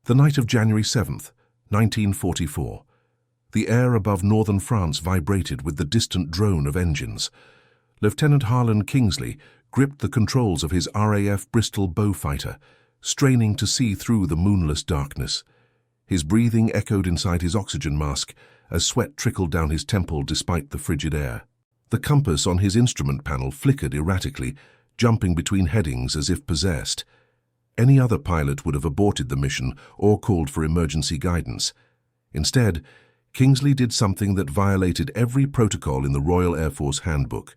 The night of January 7th, 1944. The air above northern France vibrated with the distant drone of engines. Lieutenant Harlan Kingsley gripped the controls of his RAF Bristol Beaufighter, straining to see through the moonless darkness. His breathing echoed inside his oxygen mask as sweat trickled down his temple despite the frigid air. The compass on his instrument panel flickered erratically, jumping between headings as if possessed. Any other pilot would have aborted the mission or called for emergency guidance. Instead, Kingsley did something that violated every protocol in the Royal Air Force handbook.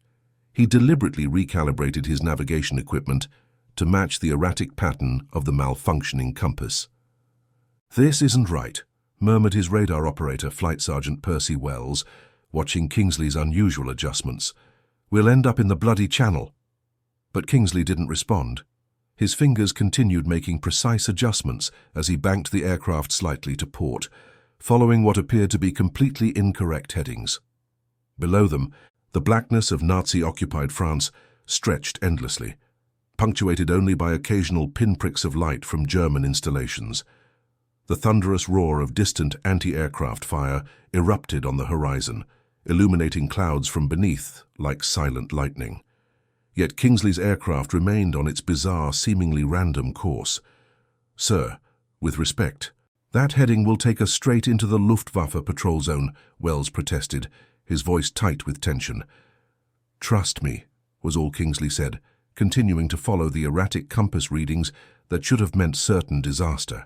He deliberately recalibrated his navigation equipment to match the erratic pattern of the malfunctioning compass. "This isn't right," murmured his radar operator, Flight Sergeant Percy Wells, watching Kingsley's unusual adjustments. "We'll end up in the bloody Channel." But Kingsley didn't respond. His fingers continued making precise adjustments as he banked the aircraft slightly to port, following what appeared to be completely incorrect headings. Below them, the blackness of Nazi-occupied France stretched endlessly, punctuated only by occasional pinpricks of light from German installations. The thunderous roar of distant anti-aircraft fire erupted on the horizon, illuminating clouds from beneath like silent lightning. Yet Kingsley's aircraft remained on its bizarre, seemingly random course. "Sir, with respect, that heading will take us straight into the Luftwaffe patrol zone," Wells protested, his voice tight with tension. "Trust me," was all Kingsley said, continuing to follow the erratic compass readings that should have meant certain disaster.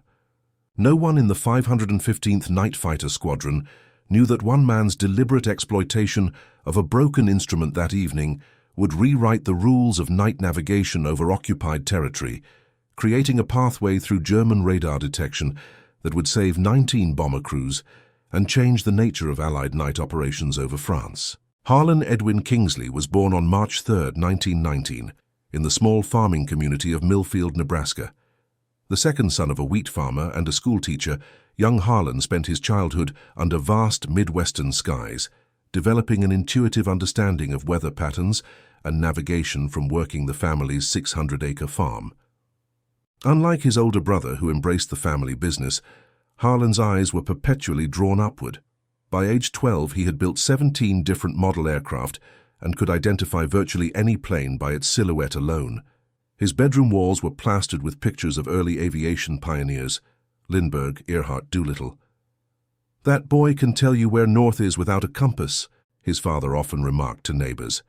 No one in the 515th Night Fighter Squadron knew that one man's deliberate exploitation of a broken instrument that evening would rewrite the rules of night navigation over occupied territory, creating a pathway through German radar detection that would save 19 bomber crews and change the nature of Allied night operations over France. Harlan Edwin Kingsley was born on March 3, 1919, in the small farming community of Millfield, Nebraska. The second son of a wheat farmer and a schoolteacher, young Harlan spent his childhood under vast Midwestern skies, developing an intuitive understanding of weather patterns and navigation from working the family's 600-acre farm. Unlike his older brother, who embraced the family business, Harlan's eyes were perpetually drawn upward. By age 12, he had built 17 different model aircraft and could identify virtually any plane by its silhouette alone. His bedroom walls were plastered with pictures of early aviation pioneers, Lindbergh, Earhart, Doolittle. "That boy can tell you where north is without a compass," his father often remarked to neighbors.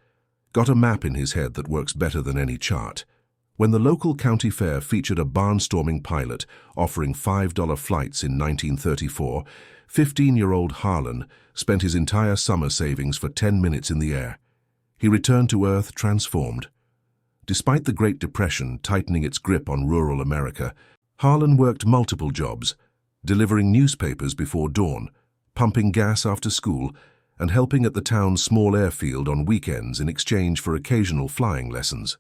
"Got a map in his head that works better than any chart." When the local county fair featured a barnstorming pilot offering $5 flights in 1934, 15-year-old Harlan spent his entire summer savings for 10 minutes in the air. He returned to Earth transformed. Despite the Great Depression tightening its grip on rural America, Harlan worked multiple jobs, delivering newspapers before dawn, pumping gas after school, and helping at the town's small airfield on weekends in exchange for occasional flying lessons.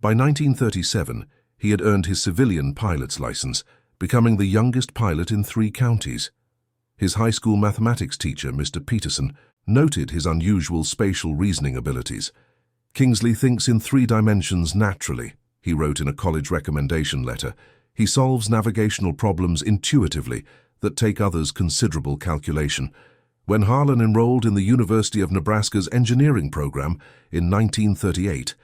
By 1937, he had earned his civilian pilot's license, becoming the youngest pilot in 3 counties. His high school mathematics teacher, Mr. Peterson, noted his unusual spatial reasoning abilities. "Kingsley thinks in 3 dimensions naturally," he wrote in a college recommendation letter. "He solves navigational problems intuitively that take others considerable calculation." When Harlan enrolled in the University of Nebraska's engineering program in 1938,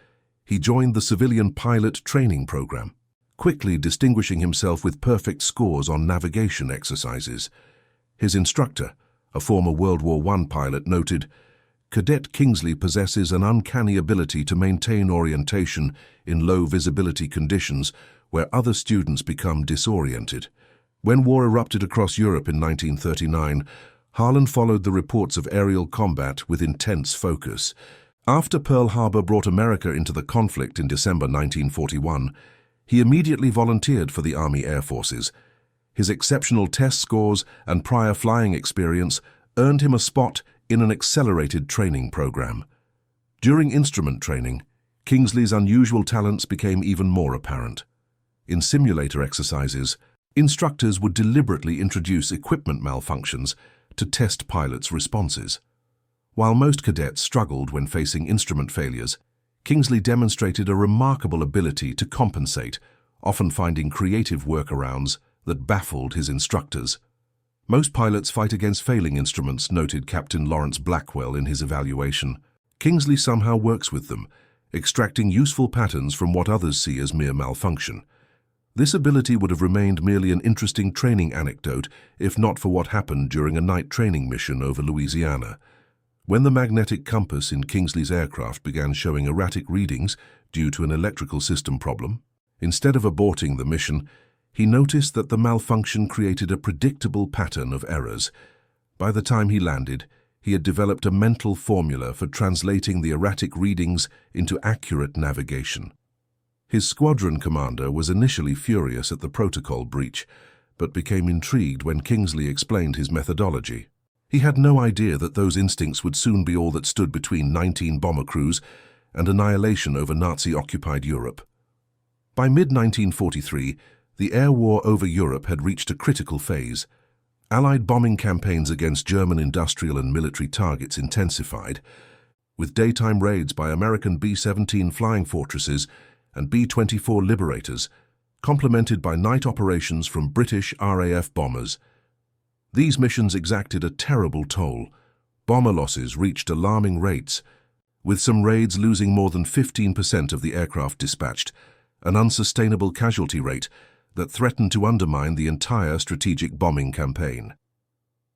he joined the civilian pilot training program, quickly distinguishing himself with perfect scores on navigation exercises. His instructor, a former World War I pilot, noted, "Cadet Kingsley possesses an uncanny ability to maintain orientation in low visibility conditions where other students become disoriented." When war erupted across Europe in 1939, Harlan followed the reports of aerial combat with intense focus. After Pearl Harbor brought America into the conflict in December 1941, he immediately volunteered for the Army Air Forces. His exceptional test scores and prior flying experience earned him a spot in an accelerated training program. During instrument training, Kingsley's unusual talents became even more apparent. In simulator exercises, instructors would deliberately introduce equipment malfunctions to test pilots' responses. While most cadets struggled when facing instrument failures, Kingsley demonstrated a remarkable ability to compensate, often finding creative workarounds that baffled his instructors. Most pilots fight against failing instruments, noted Captain Lawrence Blackwell in his evaluation. Kingsley somehow works with them, extracting useful patterns from what others see as mere malfunction. This ability would have remained merely an interesting training anecdote if not for what happened during a night training mission over Louisiana. When the magnetic compass in Kingsley's aircraft began showing erratic readings due to an electrical system problem, instead of aborting the mission, he noticed that the malfunction created a predictable pattern of errors. By the time he landed, he had developed a mental formula for translating the erratic readings into accurate navigation. His squadron commander was initially furious at the protocol breach, but became intrigued when Kingsley explained his methodology. He had no idea that those instincts would soon be all that stood between 19 bomber crews and annihilation over Nazi-occupied Europe. By mid-1943, the air war over Europe had reached a critical phase. Allied bombing campaigns against German industrial and military targets intensified, with daytime raids by American B-17 Flying Fortresses and B-24 Liberators, complemented by night operations from British RAF bombers. These missions exacted a terrible toll. Bomber losses reached alarming rates, with some raids losing more than 15% of the aircraft dispatched, an unsustainable casualty rate that threatened to undermine the entire strategic bombing campaign.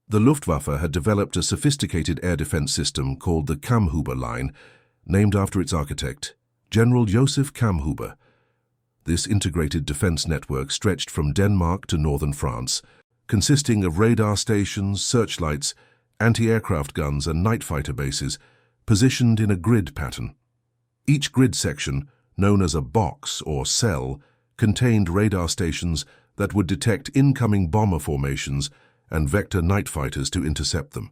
The Luftwaffe had developed a sophisticated air defense system called the Kammhuber Line, named after its architect, General Joseph Kammhuber. This integrated defense network stretched from Denmark to northern France, consisting of radar stations, searchlights, anti-aircraft guns and night fighter bases, positioned in a grid pattern. Each grid section, known as a box or cell, contained radar stations that would detect incoming bomber formations and vector night fighters to intercept them.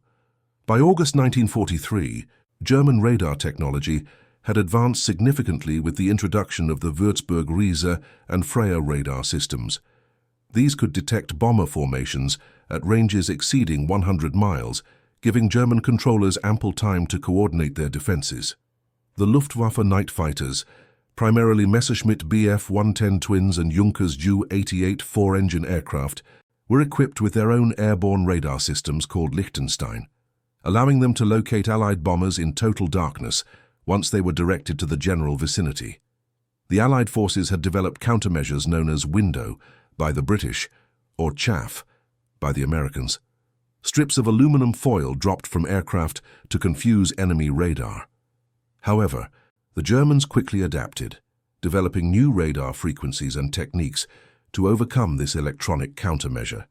By August 1943, German radar technology had advanced significantly with the introduction of the Würzburg-Riese and Freya radar systems. These could detect bomber formations at ranges exceeding 100 miles, giving German controllers ample time to coordinate their defenses. The Luftwaffe night fighters, primarily Messerschmitt Bf-110 twins and Junkers Ju-88 four-engine aircraft, were equipped with their own airborne radar systems called Liechtenstein, allowing them to locate Allied bombers in total darkness once they were directed to the general vicinity. The Allied forces had developed countermeasures known as Window by the British or Chaff by the Americans, strips of aluminum foil dropped from aircraft to confuse enemy radar. However, the Germans quickly adapted, developing new radar frequencies and techniques to overcome this electronic countermeasure.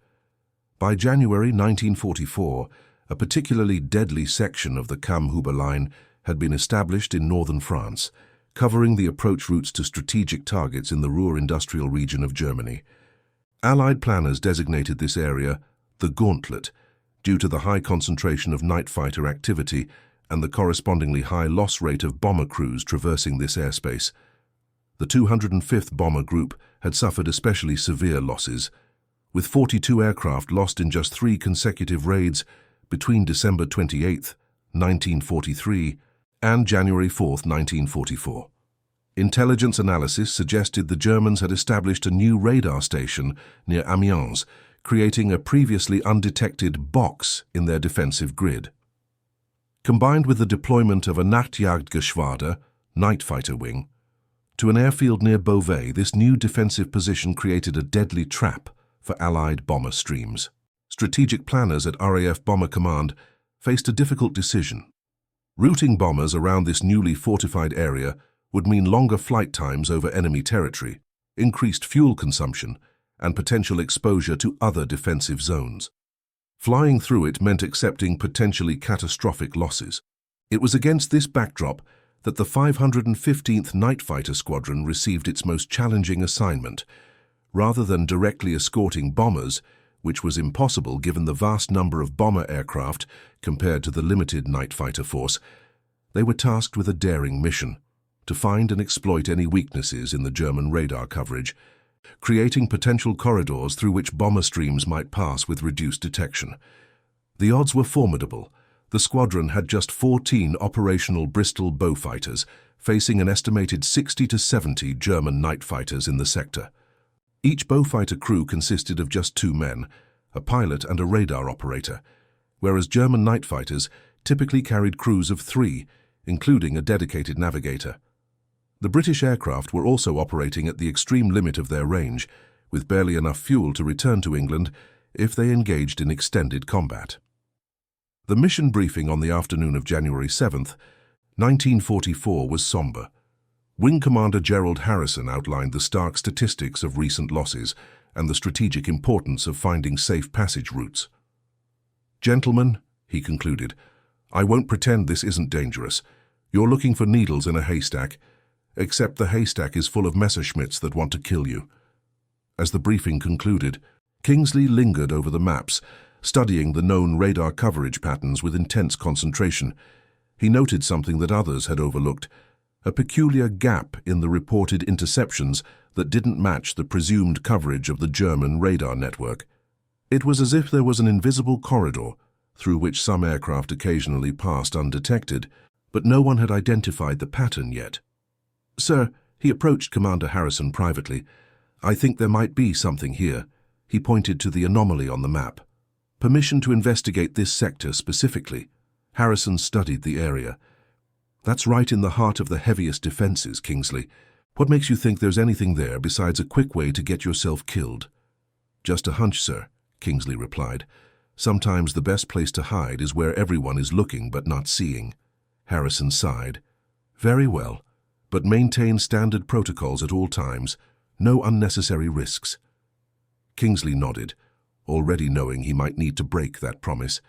By January 1944, a particularly deadly section of the Kammhuber Line had been established in northern France, covering the approach routes to strategic targets in the Ruhr industrial region of Germany. Allied planners designated this area the Gauntlet due to the high concentration of night fighter activity and the correspondingly high loss rate of bomber crews traversing this airspace. The 205th Bomber Group had suffered especially severe losses, with 42 aircraft lost in just 3 consecutive raids between December 28, 1943 and January 4, 1944. Intelligence analysis suggested the Germans had established a new radar station near Amiens, creating a previously undetected box in their defensive grid. Combined with the deployment of a Nachtjagdgeschwader, night fighter wing, to an airfield near Beauvais, this new defensive position created a deadly trap for Allied bomber streams. Strategic planners at RAF Bomber Command faced a difficult decision. Routing bombers around this newly fortified area would mean longer flight times over enemy territory, increased fuel consumption, and potential exposure to other defensive zones. Flying through it meant accepting potentially catastrophic losses. It was against this backdrop that the 515th Night Fighter Squadron received its most challenging assignment. Rather than directly escorting bombers, which was impossible given the vast number of bomber aircraft compared to the limited night fighter force, they were tasked with a daring mission: to find and exploit any weaknesses in the German radar coverage, creating potential corridors through which bomber streams might pass with reduced detection. The odds were formidable. The squadron had just 14 operational Bristol Beaufighters, facing an estimated 60 to 70 German night fighters in the sector. Each Beaufighter crew consisted of just 2 men, a pilot and a radar operator, whereas German night fighters typically carried crews of 3, including a dedicated navigator. The British aircraft were also operating at the extreme limit of their range, with barely enough fuel to return to England if they engaged in extended combat. The mission briefing on the afternoon of January 7th, 1944 was somber. Wing Commander Gerald Harrison outlined the stark statistics of recent losses and the strategic importance of finding safe passage routes. "Gentlemen," he concluded, "I won't pretend this isn't dangerous. You're looking for needles in a haystack, except the haystack is full of Messerschmitts that want to kill you." As the briefing concluded, Kingsley lingered over the maps, studying the known radar coverage patterns with intense concentration. He noted something that others had overlooked, a peculiar gap in the reported interceptions that didn't match the presumed coverage of the German radar network. It was as if there was an invisible corridor through which some aircraft occasionally passed undetected, but no one had identified the pattern yet. "Sir," he approached Commander Harrison privately, "I think there might be something here." He pointed to the anomaly on the map. "Permission to investigate this sector specifically." Harrison studied the area. "That's right in the heart of the heaviest defenses, Kingsley. What makes you think there's anything there besides a quick way to get yourself killed?" "Just a hunch, sir," Kingsley replied. "Sometimes the best place to hide is where everyone is looking but not seeing." Harrison sighed. "Very well, but maintain standard protocols at all times. No unnecessary risks." Kingsley nodded, already knowing he might need to break that promise.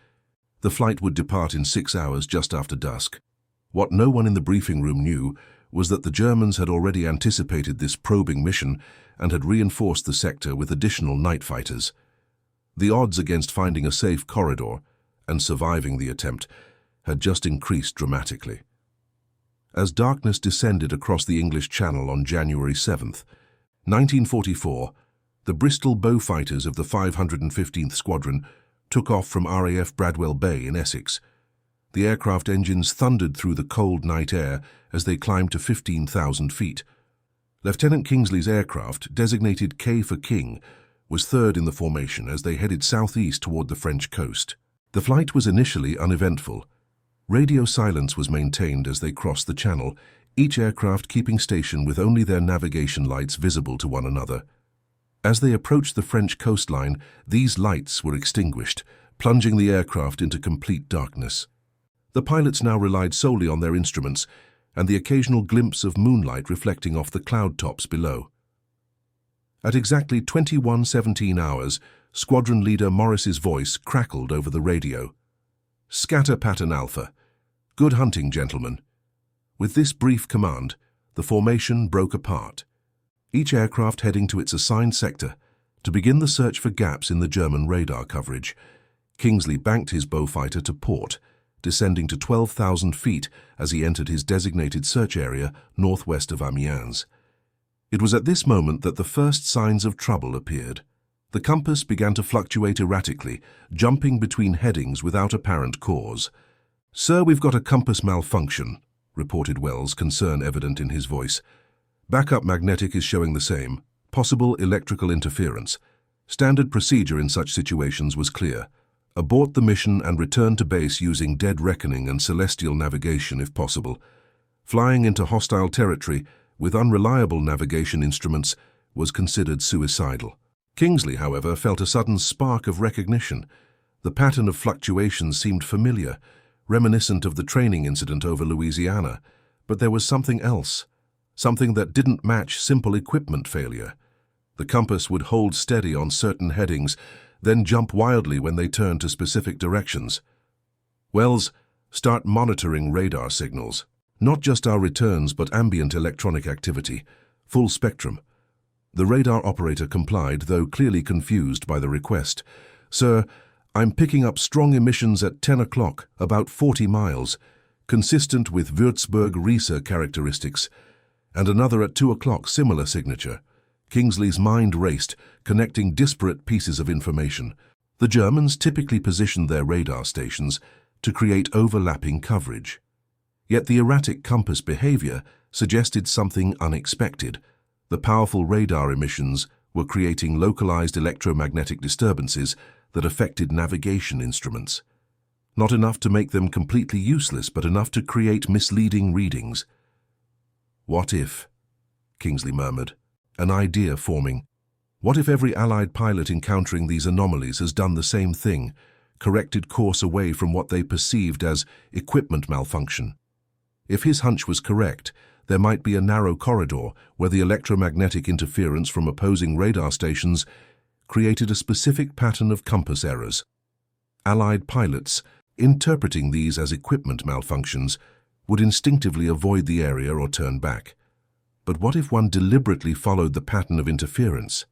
The flight would depart in 6 hours just after dusk. What no one in the briefing room knew was that the Germans had already anticipated this probing mission and had reinforced the sector with additional night fighters. The odds against finding a safe corridor and surviving the attempt had just increased dramatically. As darkness descended across the English Channel on January 7th, 1944, the Bristol Beaufighters of the 515th Squadron took off from RAF Bradwell Bay in Essex. The aircraft engines thundered through the cold night air as they climbed to 15,000 feet. Lieutenant Kingsley's aircraft, designated K for King, was third in the formation as they headed southeast toward the French coast. The flight was initially uneventful. Radio silence was maintained as they crossed the channel, each aircraft keeping station with only their navigation lights visible to one another. As they approached the French coastline, these lights were extinguished, plunging the aircraft into complete darkness. The pilots now relied solely on their instruments and the occasional glimpse of moonlight reflecting off the cloud tops below. At exactly 21:17 hours, Squadron Leader Morris's voice crackled over the radio. "Scatter pattern Alpha. Good hunting, gentlemen." With this brief command, the formation broke apart, each aircraft heading to its assigned sector to begin the search for gaps in the German radar coverage. Kingsley banked his Beaufighter to port, descending to 12,000 feet as he entered his designated search area northwest of Amiens. It was at this moment that the first signs of trouble appeared. The compass began to fluctuate erratically, jumping between headings without apparent cause. "Sir, we've got a compass malfunction," reported Wells, concern evident in his voice. "Backup magnetic is showing the same. Possible electrical interference." Standard procedure in such situations was clear. Abort the mission and return to base using dead reckoning and celestial navigation if possible. Flying into hostile territory with unreliable navigation instruments was considered suicidal. Kingsley, however, felt a sudden spark of recognition. The pattern of fluctuations seemed familiar, reminiscent of the training incident over Louisiana, but there was something else, something that didn't match simple equipment failure. The compass would hold steady on certain headings, then jump wildly when they turned to specific directions. "Wells, start monitoring radar signals. Not just our returns, but ambient electronic activity. Full spectrum." The radar operator complied, though clearly confused by the request. "Sir, I'm picking up strong emissions at 10 o'clock, about 40 miles, consistent with Würzburg-Riese characteristics, and another at 2 o'clock, similar signature." Kingsley's mind raced, connecting disparate pieces of information. The Germans typically positioned their radar stations to create overlapping coverage. Yet the erratic compass behavior suggested something unexpected. The powerful radar emissions were creating localized electromagnetic disturbances that affected navigation instruments. Not enough to make them completely useless, but enough to create misleading readings. "What if?" Kingsley murmured, an idea forming. What if every Allied pilot encountering these anomalies has done the same thing, corrected course away from what they perceived as equipment malfunction? If his hunch was correct, there might be a narrow corridor where the electromagnetic interference from opposing radar stations created a specific pattern of compass errors. Allied pilots, interpreting these as equipment malfunctions, would instinctively avoid the area or turn back. But what if one deliberately followed the pattern of interference?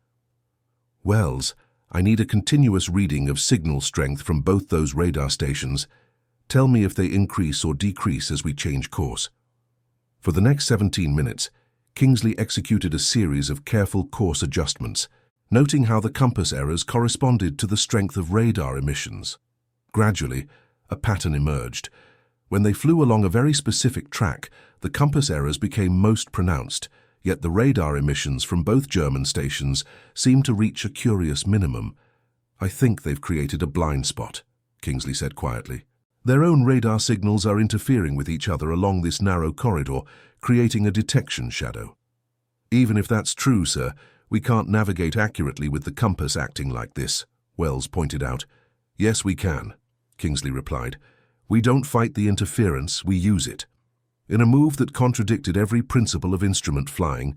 "Wells, I need a continuous reading of signal strength from both those radar stations. Tell me if they increase or decrease as we change course." For the next 17 minutes, Kingsley executed a series of careful course adjustments, noting how the compass errors corresponded to the strength of radar emissions. Gradually, a pattern emerged. When they flew along a very specific track, the compass errors became most pronounced, yet the radar emissions from both German stations seemed to reach a curious minimum. "I think they've created a blind spot," Kingsley said quietly. "Their own radar signals are interfering with each other along this narrow corridor, creating a detection shadow." "Even if that's true, sir, we can't navigate accurately with the compass acting like this," Wells pointed out. "Yes, we can," Kingsley replied. "We don't fight the interference, we use it." In a move that contradicted every principle of instrument flying,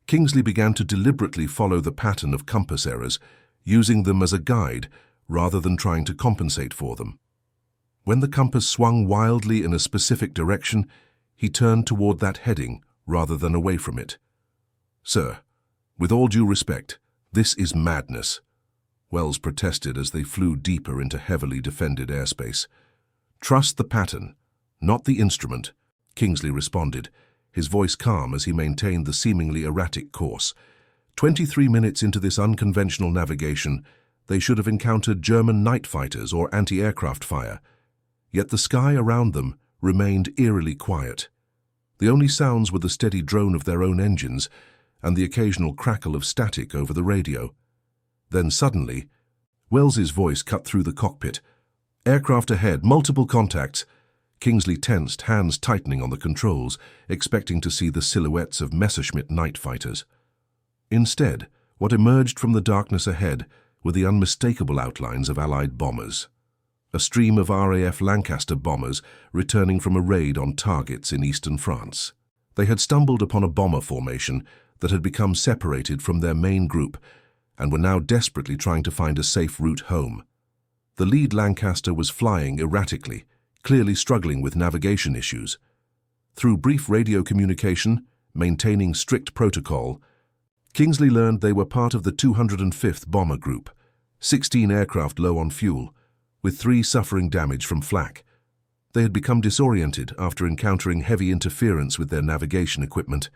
Kingsley began to deliberately follow the pattern of compass errors, using them as a guide rather than trying to compensate for them. When the compass swung wildly in a specific direction, he turned toward that heading rather than away from it. "Sir, with all due respect, this is madness," Wells protested as they flew deeper into heavily defended airspace. "Trust the pattern, not the instrument," Kingsley responded, his voice calm as he maintained the seemingly erratic course. 23 minutes into this unconventional navigation, they should have encountered German night fighters or anti-aircraft fire. Yet the sky around them remained eerily quiet. The only sounds were the steady drone of their own engines and the occasional crackle of static over the radio. Then suddenly, Wells's voice cut through the cockpit. "Aircraft ahead, multiple contacts." Kingsley tensed, hands tightening on the controls, expecting to see the silhouettes of Messerschmitt night fighters. Instead, what emerged from the darkness ahead were the unmistakable outlines of Allied bombers. A stream of RAF Lancaster bombers returning from a raid on targets in eastern France. They had stumbled upon a bomber formation that had become separated from their main group and were now desperately trying to find a safe route home. The lead Lancaster was flying erratically, clearly struggling with navigation issues. Through brief radio communication, maintaining strict protocol, Kingsley learned they were part of the 205th Bomber Group, 16 aircraft low on fuel, with 3 suffering damage from flak. They had become disoriented after encountering heavy interference with their navigation equipment.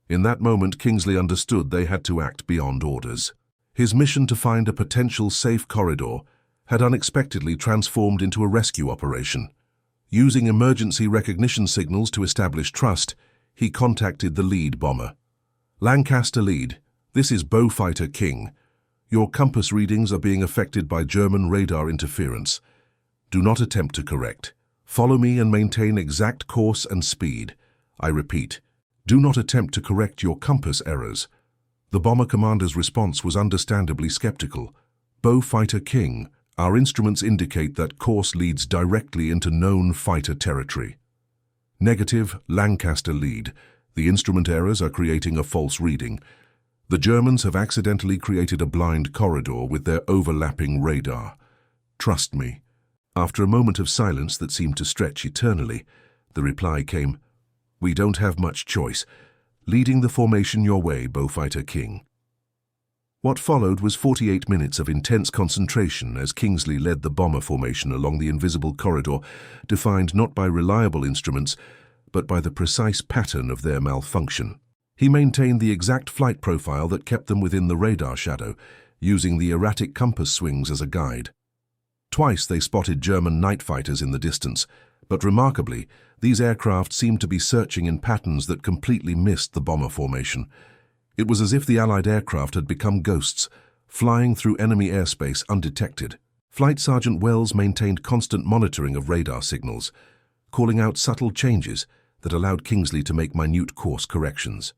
In that moment, Kingsley understood they had to act beyond orders. His mission to find a potential safe corridor had unexpectedly transformed into a rescue operation. Using emergency recognition signals to establish trust, he contacted the lead bomber. "Lancaster lead, this is Beaufighter King. Your compass readings are being affected by German radar interference. Do not attempt to correct. Follow me and maintain exact course and speed. I repeat, do not attempt to correct your compass errors." The bomber commander's response was understandably skeptical. "Beaufighter King, our instruments indicate that course leads directly into known fighter territory." "Negative, Lancaster lead. The instrument errors are creating a false reading. The Germans have accidentally created a blind corridor with their overlapping radar. Trust me." After a moment of silence that seemed to stretch eternally, the reply came, "We don't have much choice. Leading the formation your way, Beaufighter King." What followed was 48 minutes of intense concentration as Kingsley led the bomber formation along the invisible corridor, defined not by reliable instruments, but by the precise pattern of their malfunction. He maintained the exact flight profile that kept them within the radar shadow, using the erratic compass swings as a guide. Twice they spotted German night fighters in the distance, but remarkably, these aircraft seemed to be searching in patterns that completely missed the bomber formation. It was as if the Allied aircraft had become ghosts, flying through enemy airspace undetected. Flight Sergeant Wells maintained constant monitoring of radar signals, calling out subtle changes that allowed Kingsley to make minute course corrections.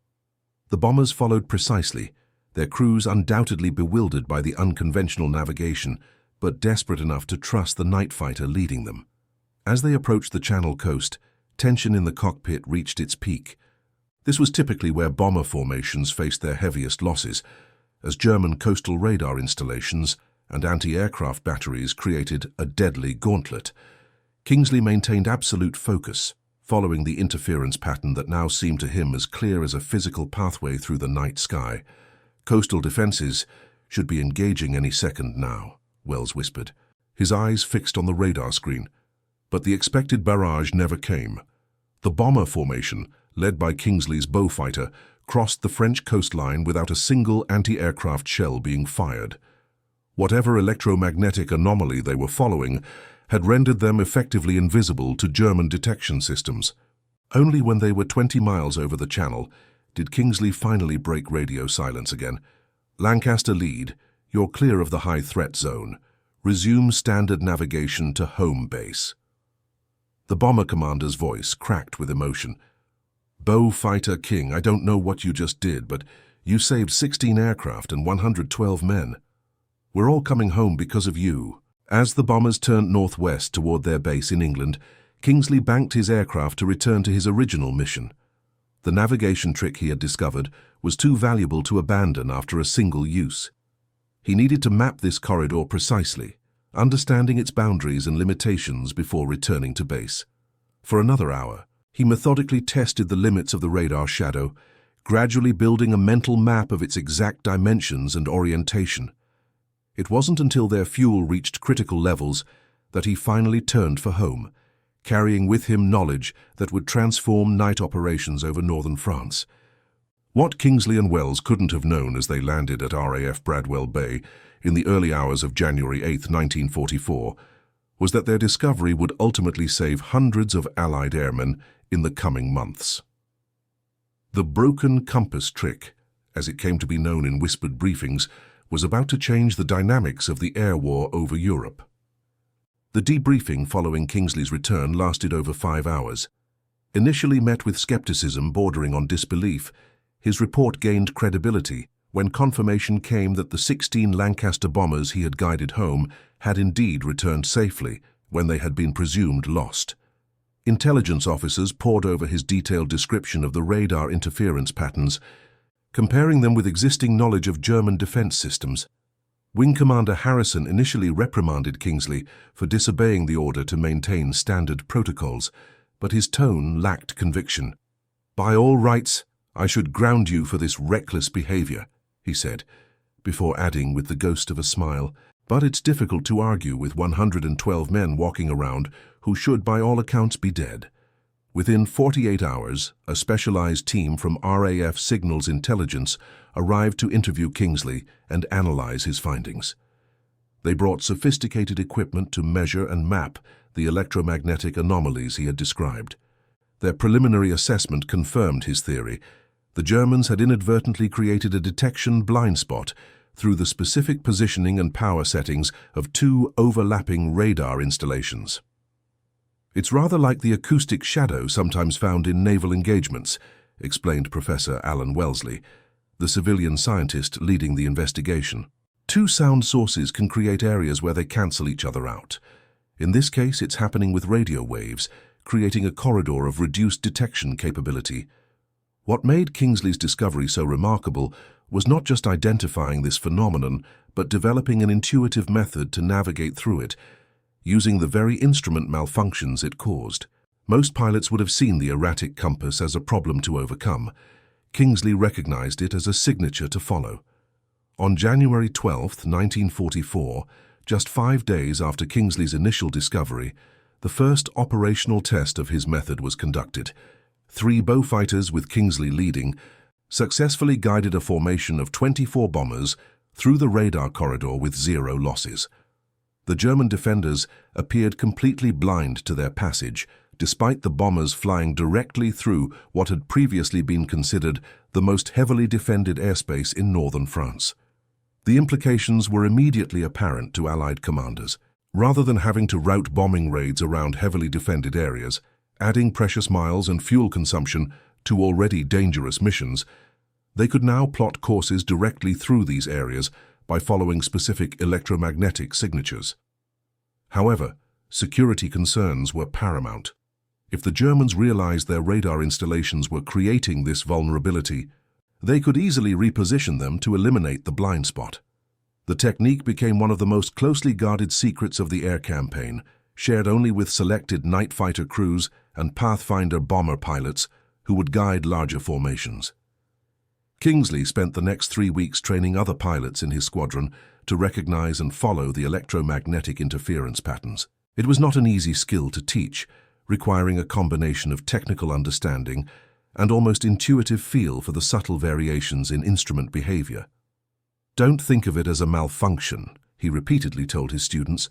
The bombers followed precisely, their crews undoubtedly bewildered by the unconventional navigation, but desperate enough to trust the night fighter leading them. As they approached the Channel coast, tension in the cockpit reached its peak. This was typically where bomber formations faced their heaviest losses, as German coastal radar installations and anti-aircraft batteries created a deadly gauntlet. Kingsley maintained absolute focus, following the interference pattern that now seemed to him as clear as a physical pathway through the night sky. Coastal defenses should be engaging any second now, Wells whispered, his eyes fixed on the radar screen. But the expected barrage never came. The bomber formation, led by Kingsley's Beaufighter, crossed the French coastline without a single anti-aircraft shell being fired. Whatever electromagnetic anomaly they were following had rendered them effectively invisible to German detection systems. Only when they were 20 miles over the Channel did Kingsley finally break radio silence again. "Lancaster lead, you're clear of the high threat zone. Resume standard navigation to home base." The bomber commander's voice cracked with emotion. "Beaufighter King, I don't know what you just did, but you saved 16 aircraft and 112 men. We're all coming home because of you." As the bombers turned northwest toward their base in England, Kingsley banked his aircraft to return to his original mission. The navigation trick he had discovered was too valuable to abandon after a single use. He needed to map this corridor precisely, understanding its boundaries and limitations before returning to base. For another hour, he methodically tested the limits of the radar shadow, gradually building a mental map of its exact dimensions and orientation. It wasn't until their fuel reached critical levels that he finally turned for home, carrying with him knowledge that would transform night operations over northern France. What Kingsley and Wells couldn't have known as they landed at RAF Bradwell Bay in the early hours of January 8, 1944, was that their discovery would ultimately save hundreds of Allied airmen in the coming months. The broken compass trick, as it came to be known in whispered briefings, was about to change the dynamics of the air war over Europe. The debriefing following Kingsley's return lasted over 5 hours. Initially met with skepticism bordering on disbelief, his report gained credibility when confirmation came that the 16 Lancaster bombers he had guided home had indeed returned safely when they had been presumed lost. Intelligence officers pored over his detailed description of the radar interference patterns, comparing them with existing knowledge of German defense systems. Wing Commander Harrison initially reprimanded Kingsley for disobeying the order to maintain standard protocols, but his tone lacked conviction. "By all rights, I should ground you for this reckless behavior," he said, before adding with the ghost of a smile, "But it's difficult to argue with 112 men walking around who should by all accounts be dead." Within 48 hours, a specialized team from RAF Signals Intelligence arrived to interview Kingsley and analyze his findings. They brought sophisticated equipment to measure and map the electromagnetic anomalies he had described. Their preliminary assessment confirmed his theory. The Germans had inadvertently created a detection blind spot through the specific positioning and power settings of 2 overlapping radar installations. "It's rather like the acoustic shadow sometimes found in naval engagements," explained Professor Alan Wellesley, the civilian scientist leading the investigation. "Two sound sources can create areas where they cancel each other out. In this case, it's happening with radio waves, creating a corridor of reduced detection capability." What made Kingsley's discovery so remarkable was not just identifying this phenomenon, but developing an intuitive method to navigate through it, using the very instrument malfunctions it caused. Most pilots would have seen the erratic compass as a problem to overcome. Kingsley recognized it as a signature to follow. On January 12, 1944, just 5 days after Kingsley's initial discovery, the first operational test of his method was conducted. 3 Beaufighters, with Kingsley leading, successfully guided a formation of 24 bombers through the radar corridor with 0 losses. The German defenders appeared completely blind to their passage, despite the bombers flying directly through what had previously been considered the most heavily defended airspace in northern France. The implications were immediately apparent to Allied commanders. Rather than having to route bombing raids around heavily defended areas, adding precious miles and fuel consumption to already dangerous missions, they could now plot courses directly through these areas by following specific electromagnetic signatures. However, security concerns were paramount. If the Germans realized their radar installations were creating this vulnerability, they could easily reposition them to eliminate the blind spot. The technique became one of the most closely guarded secrets of the air campaign, shared only with selected night fighter crews and Pathfinder bomber pilots who would guide larger formations. Kingsley spent the next 3 weeks training other pilots in his squadron to recognize and follow the electromagnetic interference patterns. It was not an easy skill to teach, requiring a combination of technical understanding and almost intuitive feel for the subtle variations in instrument behavior. "Don't think of it as a malfunction," he repeatedly told his students.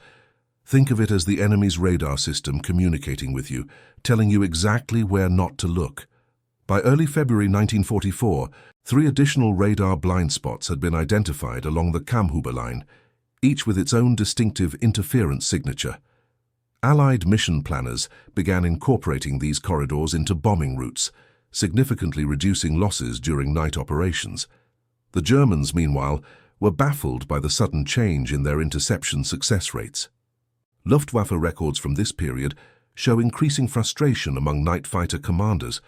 "Think of it as the enemy's radar system communicating with you, telling you exactly where not to look." By early February 1944, 3 additional radar blind spots had been identified along the Kammhuber line, each with its own distinctive interference signature. Allied mission planners began incorporating these corridors into bombing routes, significantly reducing losses during night operations. The Germans, meanwhile, were baffled by the sudden change in their interception success rates. Luftwaffe records from this period show increasing frustration among night fighter commanders,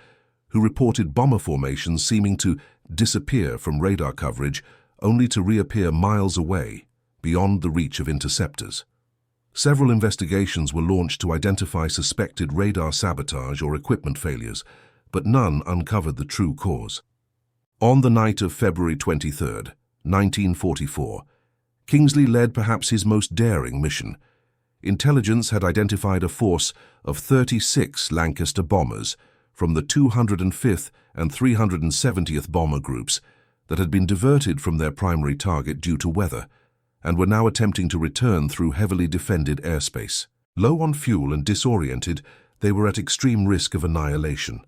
who reported bomber formations seeming to disappear from radar coverage only to reappear miles away, beyond the reach of interceptors. Several investigations were launched to identify suspected radar sabotage or equipment failures, but none uncovered the true cause. On the night of February 23, 1944, Kingsley led perhaps his most daring mission. Intelligence had identified a force of 36 Lancaster bombers from the 205th and 370th Bomber Groups that had been diverted from their primary target due to weather and were now attempting to return through heavily defended airspace. Low on fuel and disoriented, they were at extreme risk of annihilation.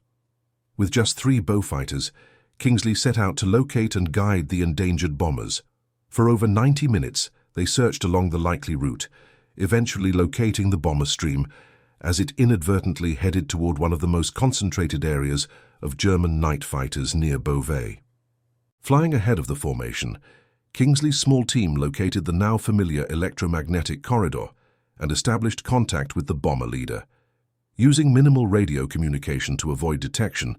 With just 3 Beaufighters, Kingsley set out to locate and guide the endangered bombers. For over 90 minutes, they searched along the likely route, eventually locating the bomber stream as it inadvertently headed toward one of the most concentrated areas of German night fighters near Beauvais. Flying ahead of the formation, Kingsley's small team located the now familiar electromagnetic corridor and established contact with the bomber leader. Using minimal radio communication to avoid detection,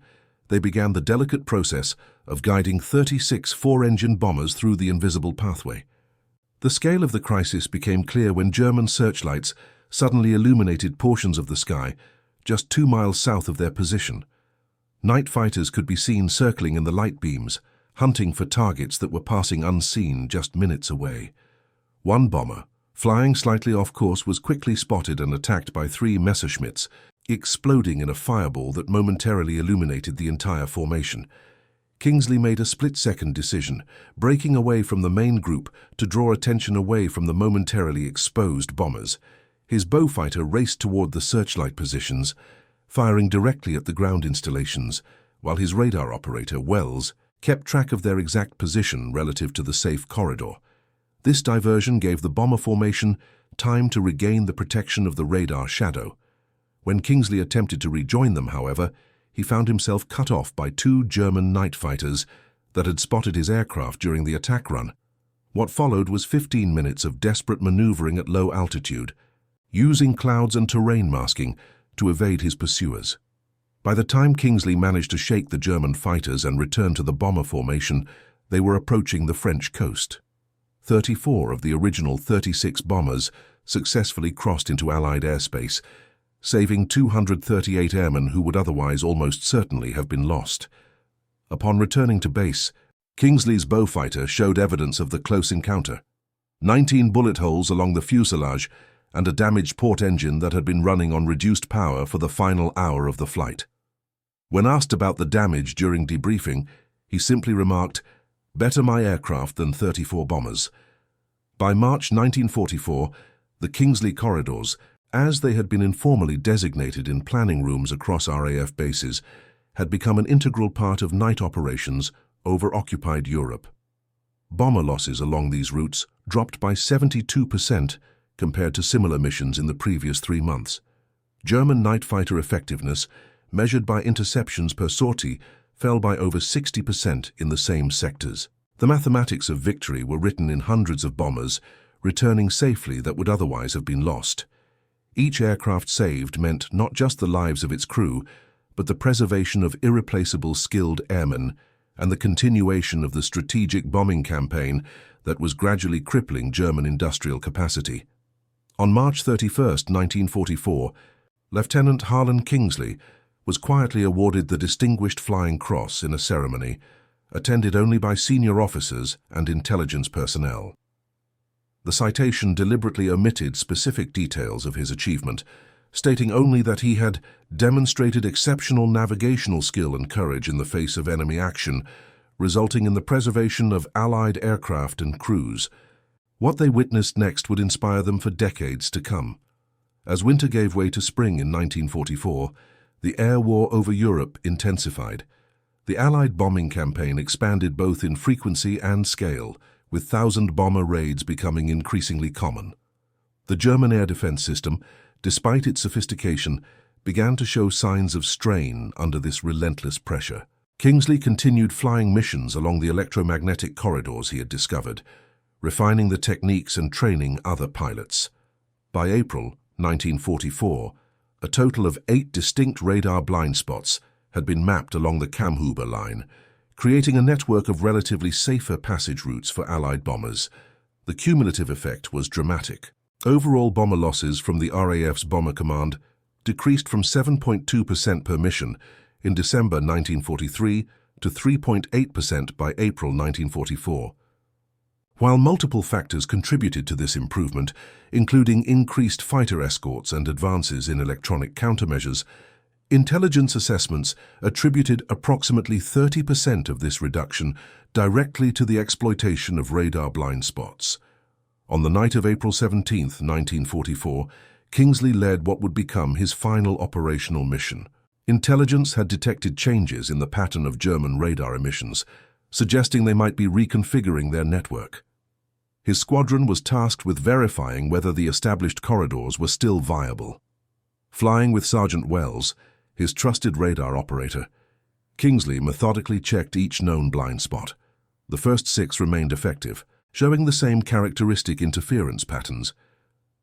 they began the delicate process of guiding 36 4-engine bombers through the invisible pathway. The scale of the crisis became clear when German searchlights suddenly illuminated portions of the sky just 2 miles south of their position. Night fighters could be seen circling in the light beams, hunting for targets that were passing unseen just minutes away. One bomber, flying slightly off course, was quickly spotted and attacked by 3 Messerschmitts, exploding in a fireball that momentarily illuminated the entire formation. Kingsley made a split-second decision, breaking away from the main group to draw attention away from the momentarily exposed bombers. His Beaufighter raced toward the searchlight positions, firing directly at the ground installations, while his radar operator, Wells, kept track of their exact position relative to the safe corridor. This diversion gave the bomber formation time to regain the protection of the radar shadow. When Kingsley attempted to rejoin them, however, he found himself cut off by 2 German night fighters that had spotted his aircraft during the attack run. What followed was 15 minutes of desperate maneuvering at low altitude, using clouds and terrain masking to evade his pursuers. By the time Kingsley managed to shake the German fighters and return to the bomber formation, they were approaching the French coast. 34 of the original 36 bombers successfully crossed into Allied airspace, saving 238 airmen who would otherwise almost certainly have been lost. Upon returning to base, Kingsley's Beaufighter showed evidence of the close encounter: 19 bullet holes along the fuselage and a damaged port engine that had been running on reduced power for the final hour of the flight. When asked about the damage during debriefing, he simply remarked, "Better my aircraft than 34 bombers." By March 1944, the Kingsley corridors, as they had been informally designated in planning rooms across RAF bases, had become an integral part of night operations over occupied Europe. Bomber losses along these routes dropped by 72% compared to similar missions in the previous 3 months. German night fighter effectiveness, measured by interceptions per sortie, fell by over 60% in the same sectors. The mathematics of victory were written in hundreds of bombers, returning safely that would otherwise have been lost. Each aircraft saved meant not just the lives of its crew, but the preservation of irreplaceable skilled airmen and the continuation of the strategic bombing campaign that was gradually crippling German industrial capacity. On March 31, 1944, Lieutenant Harlan Kingsley was quietly awarded the Distinguished Flying Cross in a ceremony attended only by senior officers and intelligence personnel. The citation deliberately omitted specific details of his achievement, stating only that he had demonstrated exceptional navigational skill and courage in the face of enemy action, resulting in the preservation of Allied aircraft and crews. What they witnessed next would inspire them for decades to come. As winter gave way to spring in 1944, the air war over Europe intensified. The Allied bombing campaign expanded both in frequency and scale, with 1,000-bomber raids becoming increasingly common. The German air defense system, despite its sophistication, began to show signs of strain under this relentless pressure. Kingsley continued flying missions along the electromagnetic corridors he had discovered, refining the techniques and training other pilots. By April 1944, a total of 8 distinct radar blind spots had been mapped along the Kammhuber line, creating a network of relatively safer passage routes for Allied bombers. The cumulative effect was dramatic. Overall bomber losses from the RAF's Bomber Command decreased from 7.2% per mission in December 1943 to 3.8% by April 1944. While multiple factors contributed to this improvement, including increased fighter escorts and advances in electronic countermeasures, intelligence assessments attributed approximately 30% of this reduction directly to the exploitation of radar blind spots. On the night of April 17, 1944, Kingsley led what would become his final operational mission. Intelligence had detected changes in the pattern of German radar emissions, suggesting they might be reconfiguring their network. His squadron was tasked with verifying whether the established corridors were still viable. Flying with Sergeant Wells, his trusted radar operator, Kingsley methodically checked each known blind spot. The first 6 remained effective, showing the same characteristic interference patterns.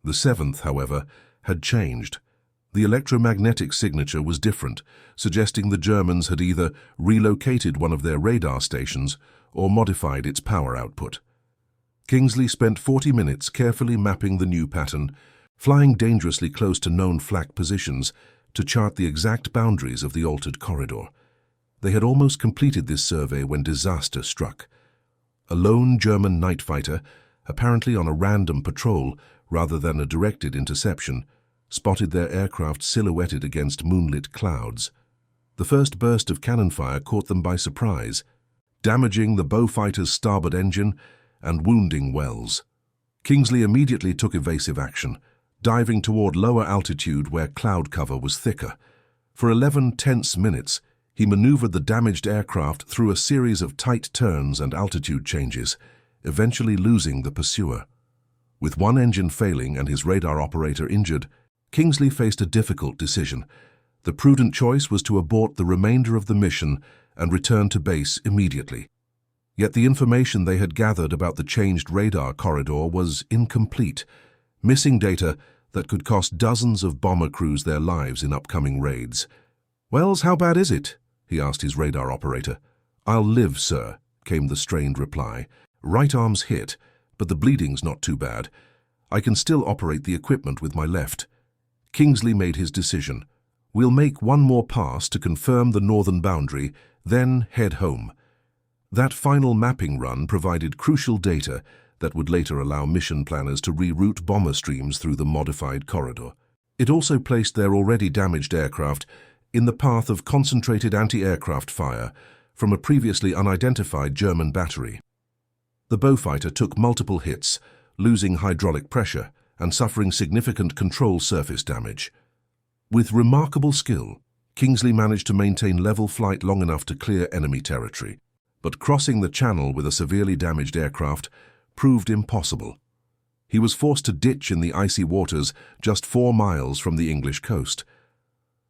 The 7th, however, had changed. The electromagnetic signature was different, suggesting the Germans had either relocated one of their radar stations or modified its power output. Kingsley spent 40 minutes carefully mapping the new pattern, flying dangerously close to known flak positions to chart the exact boundaries of the altered corridor. They had almost completed this survey when disaster struck. A lone German night fighter, apparently on a random patrol rather than a directed interception, spotted their aircraft silhouetted against moonlit clouds. The first burst of cannon fire caught them by surprise, damaging the Beaufighter's starboard engine and wounding Wells. Kingsley immediately took evasive action, diving toward lower altitude where cloud cover was thicker. For 11 tense minutes, he maneuvered the damaged aircraft through a series of tight turns and altitude changes, eventually losing the pursuer. With one engine failing and his radar operator injured, Kingsley faced a difficult decision. The prudent choice was to abort the remainder of the mission and return to base immediately. Yet the information they had gathered about the changed radar corridor was incomplete, missing data that could cost dozens of bomber crews their lives in upcoming raids. "Wells, how bad is it?" he asked his radar operator. "I'll live, sir," came the strained reply. "Right arm's hit, but the bleeding's not too bad. I can still operate the equipment with my left." Kingsley made his decision. "We'll make one more pass to confirm the northern boundary, then head home." That final mapping run provided crucial data that would later allow mission planners to reroute bomber streams through the modified corridor. It also placed their already damaged aircraft in the path of concentrated anti-aircraft fire from a previously unidentified German battery. The Beaufighter took multiple hits, losing hydraulic pressure and suffering significant control surface damage. With remarkable skill, Kingsley managed to maintain level flight long enough to clear enemy territory, but crossing the channel with a severely damaged aircraft proved impossible. He was forced to ditch in the icy waters just 4 miles from the English coast.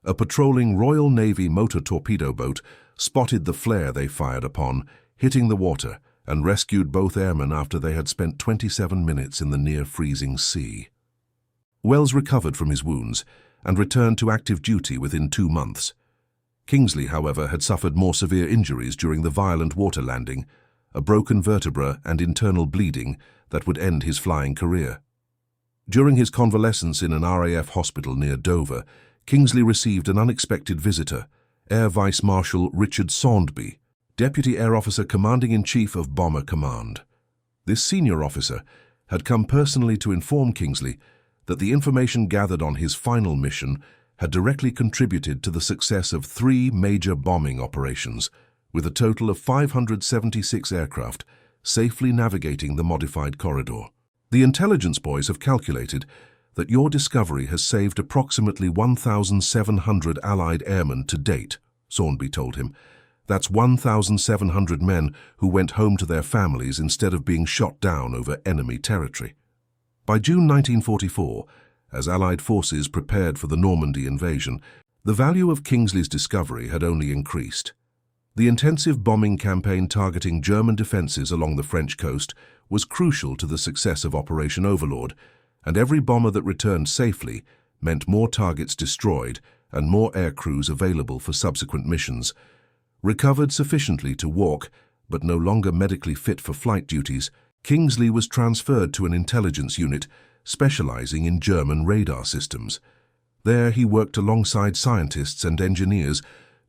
A patrolling Royal Navy motor torpedo boat spotted the flare they fired upon, hitting the water, and rescued both airmen after they had spent 27 minutes in the near-freezing sea. Wells recovered from his wounds and returned to active duty within 2 months. Kingsley, however, had suffered more severe injuries during the violent water landing, a broken vertebra and internal bleeding that would end his flying career. During his convalescence in an RAF hospital near Dover, Kingsley received an unexpected visitor, Air Vice Marshal Richard Sandby, Deputy Air Officer Commanding-in-Chief of Bomber Command. This senior officer had come personally to inform Kingsley that the information gathered on his final mission had directly contributed to the success of 3 major bombing operations, with a total of 576 aircraft safely navigating the modified corridor. The intelligence boys have calculated that your discovery has saved approximately 1,700 Allied airmen to date, Sandby told him. That's 1,700 men who went home to their families instead of being shot down over enemy territory. By June 1944, as Allied forces prepared for the Normandy invasion, the value of Kingsley's discovery had only increased. The intensive bombing campaign targeting German defenses along the French coast was crucial to the success of Operation Overlord, and every bomber that returned safely meant more targets destroyed and more air crews available for subsequent missions. Recovered sufficiently to walk, but no longer medically fit for flight duties, Kingsley was transferred to an intelligence unit specializing in German radar systems. There he worked alongside scientists and engineers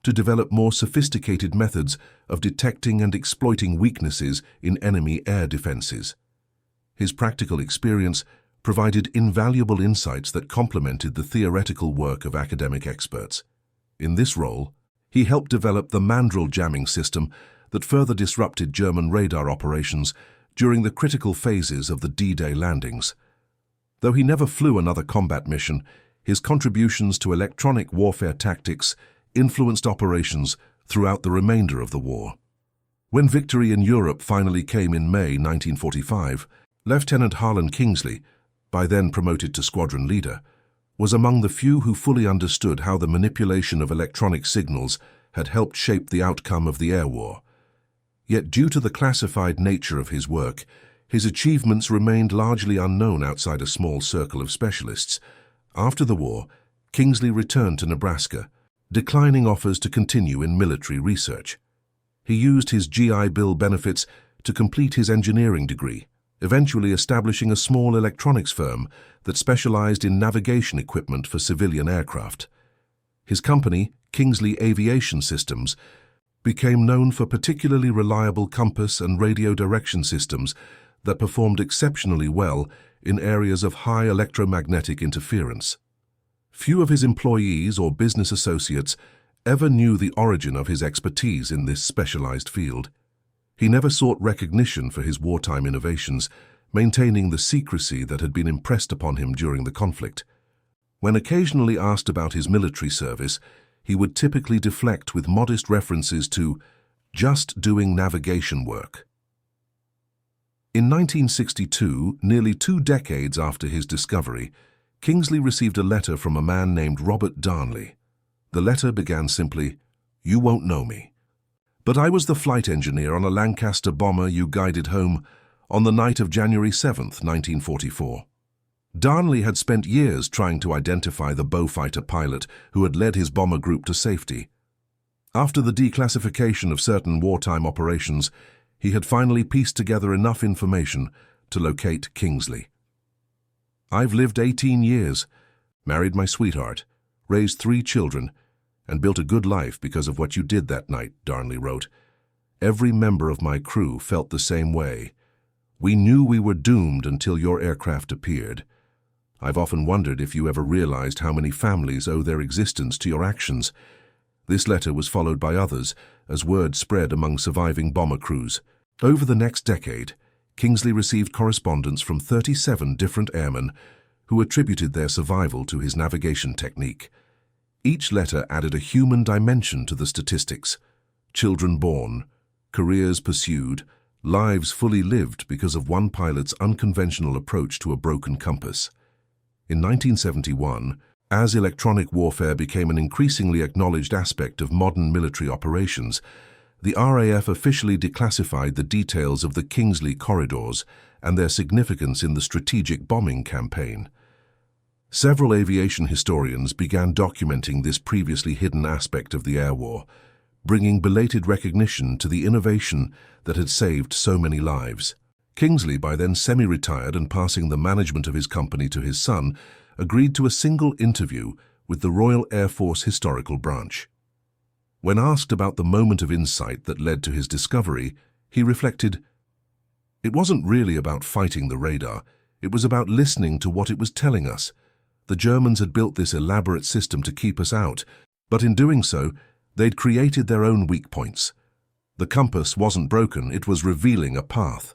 to develop more sophisticated methods of detecting and exploiting weaknesses in enemy air defenses. His practical experience provided invaluable insights that complemented the theoretical work of academic experts. In this role, he helped develop the Mandrel jamming system that further disrupted German radar operations during the critical phases of the D-Day landings. Though he never flew another combat mission, his contributions to electronic warfare tactics influenced operations throughout the remainder of the war. When victory in Europe finally came in May 1945, Lieutenant Harlan Kingsley, by then promoted to squadron leader, was among the few who fully understood how the manipulation of electronic signals had helped shape the outcome of the air war. Yet due to the classified nature of his work, his achievements remained largely unknown outside a small circle of specialists. After the war, Kingsley returned to Nebraska, declining offers to continue in military research. He used his GI Bill benefits to complete his engineering degree, eventually establishing a small electronics firm that specialized in navigation equipment for civilian aircraft. His company, Kingsley Aviation Systems, became known for particularly reliable compass and radio direction systems that performed exceptionally well in areas of high electromagnetic interference. Few of his employees or business associates ever knew the origin of his expertise in this specialized field. He never sought recognition for his wartime innovations, maintaining the secrecy that had been impressed upon him during the conflict. When occasionally asked about his military service, he would typically deflect with modest references to just doing navigation work. In 1962, nearly 2 decades after his discovery, Kingsley received a letter from a man named Robert Darnley. The letter began simply, "You won't know me, but I was the flight engineer on a Lancaster bomber you guided home on the night of January 7th, 1944. Darnley had spent years trying to identify the Beaufighter pilot who had led his bomber group to safety. After the declassification of certain wartime operations, he had finally pieced together enough information to locate Kingsley. "I've lived 18 years, married my sweetheart, raised 3 children, and built a good life because of what you did that night," Darnley wrote. "Every member of my crew felt the same way. We knew we were doomed until your aircraft appeared. I've often wondered if you ever realized how many families owe their existence to your actions." This letter was followed by others as word spread among surviving bomber crews. Over the next decade, Kingsley received correspondence from 37 different airmen who attributed their survival to his navigation technique. Each letter added a human dimension to the statistics. Children born, careers pursued, lives fully lived because of one pilot's unconventional approach to a broken compass. In 1971, as electronic warfare became an increasingly acknowledged aspect of modern military operations, the RAF officially declassified the details of the Kingsley corridors and their significance in the strategic bombing campaign. Several aviation historians began documenting this previously hidden aspect of the air war, bringing belated recognition to the innovation that had saved so many lives. Kingsley, by then semi-retired and passing the management of his company to his son, agreed to a single interview with the Royal Air Force Historical Branch. When asked about the moment of insight that led to his discovery, he reflected, "It wasn't really about fighting the radar, it was about listening to what it was telling us. The Germans had built this elaborate system to keep us out, but in doing so, they'd created their own weak points. The compass wasn't broken, it was revealing a path."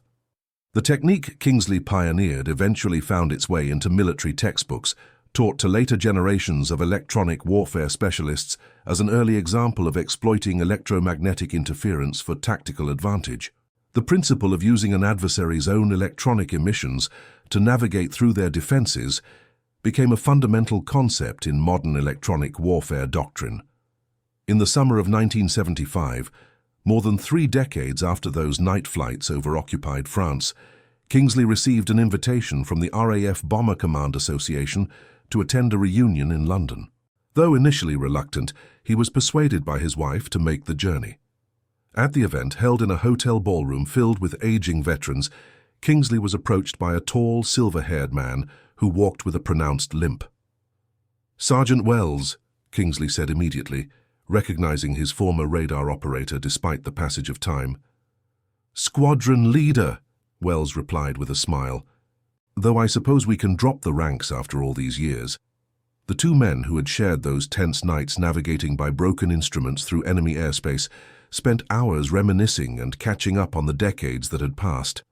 The technique Kingsley pioneered eventually found its way into military textbooks, taught to later generations of electronic warfare specialists as an early example of exploiting electromagnetic interference for tactical advantage. The principle of using an adversary's own electronic emissions to navigate through their defenses became a fundamental concept in modern electronic warfare doctrine. In the summer of 1975, more than 3 decades after those night flights over occupied France, Kingsley received an invitation from the RAF Bomber Command Association to attend a reunion in London. Though initially reluctant, he was persuaded by his wife to make the journey. At the event, held in a hotel ballroom filled with aging veterans, Kingsley was approached by a tall, silver-haired man who walked with a pronounced limp. "Sergeant Wells," Kingsley said immediately, recognizing his former radar operator despite the passage of time. "Squadron leader," Wells replied with a smile. "Though I suppose we can drop the ranks after all these years." The two men who had shared those tense nights navigating by broken instruments through enemy airspace spent hours reminiscing and catching up on the decades that had passed.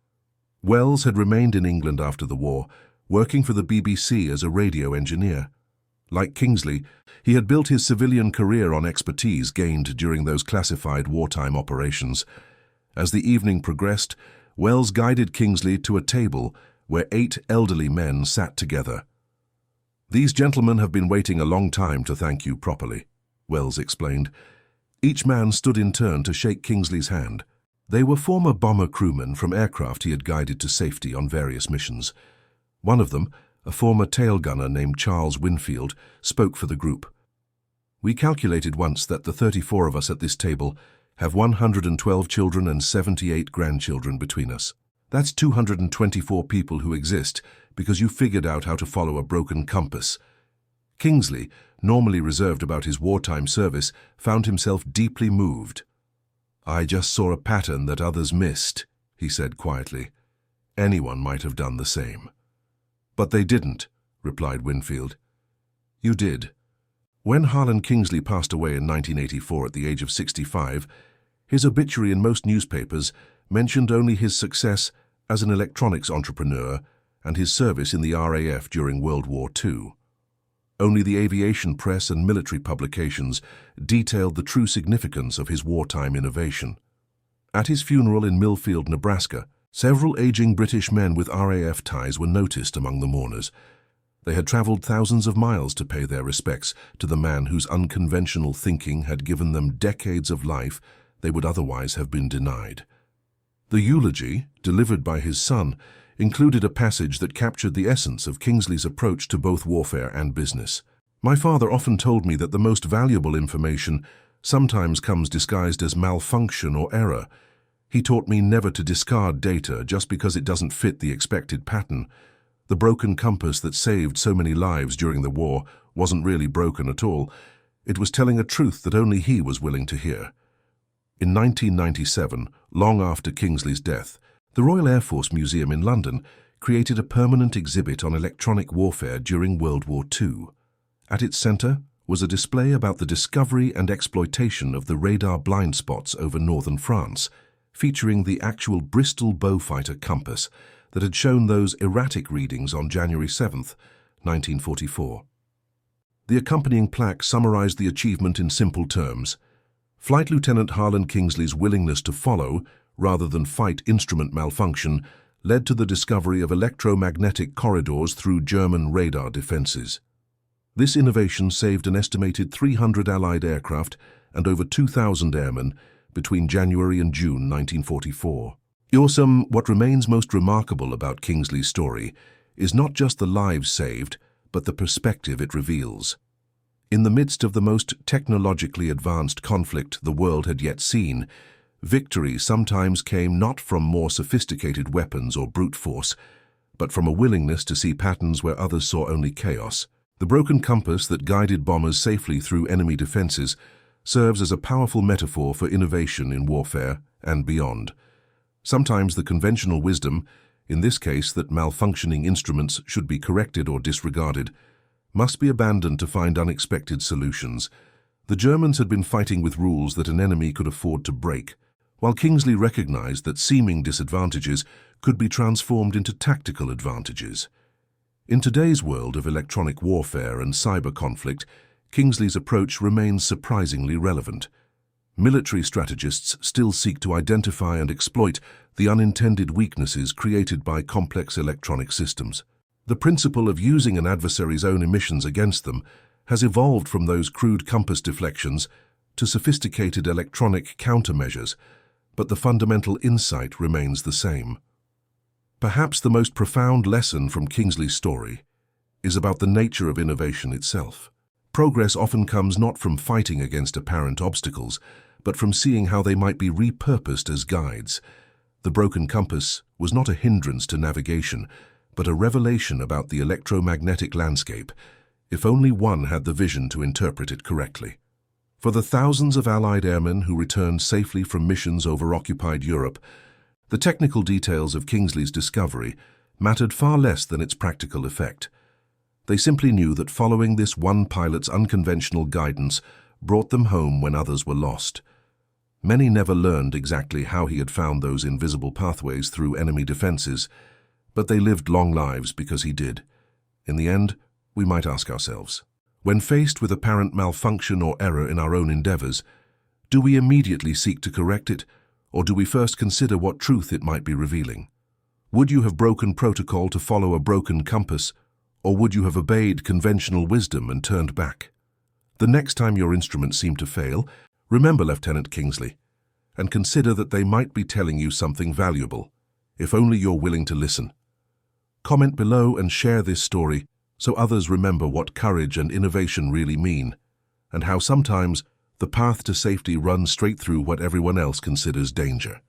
Wells had remained in England after the war, working for the BBC as a radio engineer. Like Kingsley, he had built his civilian career on expertise gained during those classified wartime operations. As the evening progressed, Wells guided Kingsley to a table where 8 elderly men sat together. "These gentlemen have been waiting a long time to thank you properly," Wells explained. Each man stood in turn to shake Kingsley's hand. They were former bomber crewmen from aircraft he had guided to safety on various missions. One of them, a former tail gunner named Charles Winfield, spoke for the group. "We calculated once that the 34 of us at this table have 112 children and 78 grandchildren between us. That's 224 people who exist because you figured out how to follow a broken compass." Kingsley, normally reserved about his wartime service, found himself deeply moved. "I just saw a pattern that others missed," he said quietly. "Anyone might have done the same." "But they didn't," replied Winfield. "You did." When Harlan Kingsley passed away in 1984 at the age of 65, his obituary in most newspapers mentioned only his success as an electronics entrepreneur and his service in the RAF during World War II. Only the aviation press and military publications detailed the true significance of his wartime innovation. At his funeral in Millfield, Nebraska, several aging British men with RAF ties were noticed among the mourners. They had traveled thousands of miles to pay their respects to the man whose unconventional thinking had given them decades of life they would otherwise have been denied. The eulogy, delivered by his son, included a passage that captured the essence of Kingsley's approach to both warfare and business. "My father often told me that the most valuable information sometimes comes disguised as malfunction or error. He taught me never to discard data just because it doesn't fit the expected pattern. The broken compass that saved so many lives during the war wasn't really broken at all. It was telling a truth that only he was willing to hear." In 1997, long after Kingsley's death, the Royal Air Force Museum in London created a permanent exhibit on electronic warfare during World War II. At its centre was a display about the discovery and exploitation of the radar blind spots over northern France, featuring the actual Bristol Beaufighter compass that had shown those erratic readings on January 7, 1944. The accompanying plaque summarized the achievement in simple terms. Flight Lieutenant Harlan Kingsley's willingness to follow, rather than fight instrument malfunction, led to the discovery of electromagnetic corridors through German radar defenses. This innovation saved an estimated 300 Allied aircraft and over 2,000 airmen between January and June 1944. What remains most remarkable about Kingsley's story is not just the lives saved, but the perspective it reveals. In the midst of the most technologically advanced conflict the world had yet seen, victory sometimes came not from more sophisticated weapons or brute force, but from a willingness to see patterns where others saw only chaos. The broken compass that guided bombers safely through enemy defenses serves as a powerful metaphor for innovation in warfare and beyond. Sometimes the conventional wisdom, in this case that malfunctioning instruments should be corrected or disregarded, must be abandoned to find unexpected solutions. The Germans had been fighting with rules that an enemy could afford to break, while Kingsley recognized that seeming disadvantages could be transformed into tactical advantages. In today's world of electronic warfare and cyber conflict, Kingsley's approach remains surprisingly relevant. Military strategists still seek to identify and exploit the unintended weaknesses created by complex electronic systems. The principle of using an adversary's own emissions against them has evolved from those crude compass deflections to sophisticated electronic countermeasures, but the fundamental insight remains the same. Perhaps the most profound lesson from Kingsley's story is about the nature of innovation itself. Progress often comes not from fighting against apparent obstacles, but from seeing how they might be repurposed as guides. The broken compass was not a hindrance to navigation, but a revelation about the electromagnetic landscape, if only one had the vision to interpret it correctly. For the thousands of Allied airmen who returned safely from missions over occupied Europe, the technical details of Kingsley's discovery mattered far less than its practical effect. They simply knew that following this one pilot's unconventional guidance brought them home when others were lost. Many never learned exactly how he had found those invisible pathways through enemy defenses, but they lived long lives because he did. In the end, we might ask ourselves, when faced with apparent malfunction or error in our own endeavors, do we immediately seek to correct it, or do we first consider what truth it might be revealing? Would you have broken protocol to follow a broken compass, or would you have obeyed conventional wisdom and turned back? The next time your instruments seem to fail, remember Lieutenant Kingsley, and consider that they might be telling you something valuable, if only you're willing to listen. Comment below and share this story so others remember what courage and innovation really mean, and how sometimes the path to safety runs straight through what everyone else considers danger.